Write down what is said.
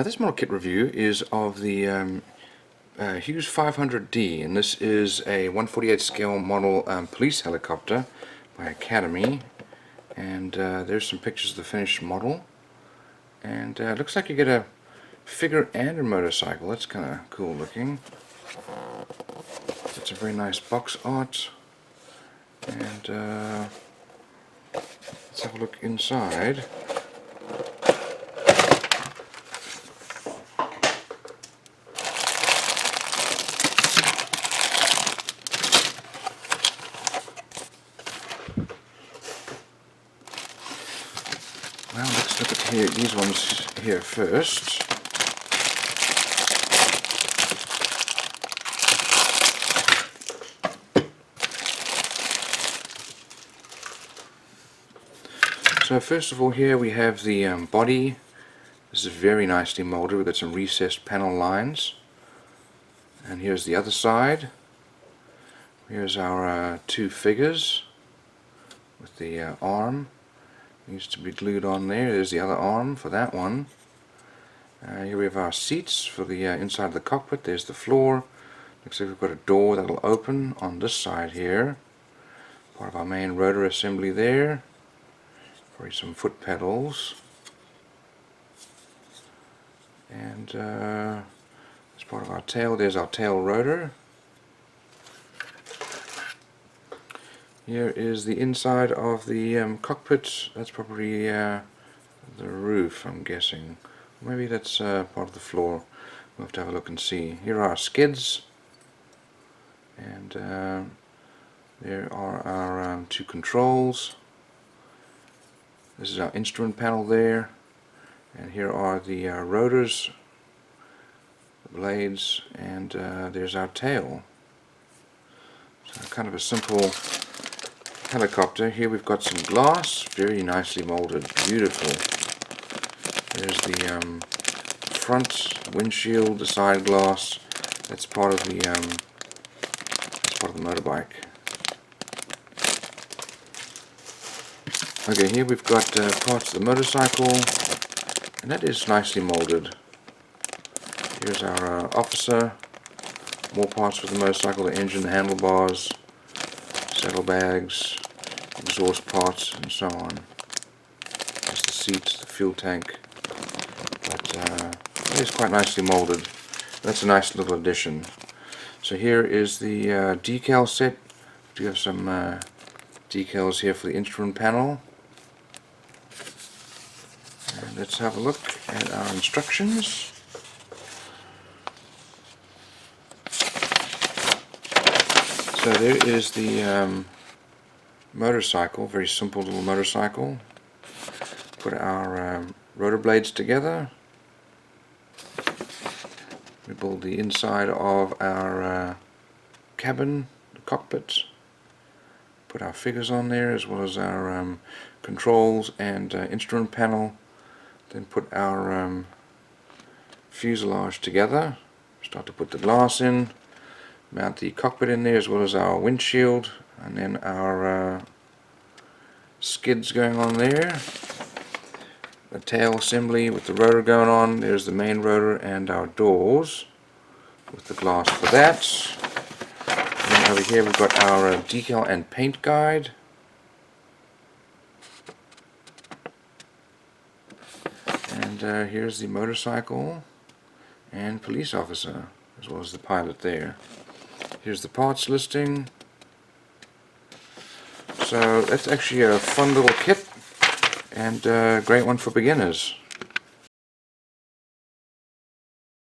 This model kit review is of the Hughes 500D, and this is a 1/48 scale model police helicopter by Academy. And there's some pictures of the finished model, and it looks like you get a figure and a motorcycle. That's kind of cool looking. It's a very nice box art, and let's have a look inside. Well, let's look at these ones here first. So first of all, here we have the body. This is very nicely molded. We've got some recessed panel lines. And here's the other side. Here's our two figures with the arm. Needs to be glued on there. There's the other arm for that one. Here we have our seats for the inside of the cockpit. There's the floor. Looks like we've got a door that'll open on this side here. Part of our main rotor assembly there. Probably some foot pedals. And as part of our tail, there's our tail rotor. Here is the inside of the cockpit. That's probably the roof, I'm guessing. Maybe that's part of the floor. We'll have to have a look and see. Here are our skids, and there are our two controls. This is our instrument panel there, and here are the rotors, the blades, and there's our tail. So kind of a simple helicopter. Here we've got some glass, very nicely molded, beautiful. There's the front windshield, the side glass. That's part of the motorbike. Okay, here we've got parts of the motorcycle, and that is nicely molded. Here's our officer. More parts for the motorcycle: the engine, the handlebars, saddlebags, exhaust parts, and so on. There's the seats, the fuel tank. But it is quite nicely molded. That's a nice little addition. So here is the decal set. We do have some decals here for the instrument panel. And let's have a look at our instructions. So there is the motorcycle, very simple little motorcycle. Put our rotor blades together. We build the inside of our cabin, the cockpit. Put our figures on there, as well as our controls and instrument panel. Then put our fuselage together. Start to put the glass in. Mount the cockpit in there, as well as our windshield, and then our skids going on there. The tail assembly with the rotor going on. There's the main rotor and our doors with the glass for that. And then over here we've got our decal and paint guide. And here's the motorcycle and police officer, as well as the pilot there. Here's the parts listing. So that's actually a fun little kit, and a great one for beginners.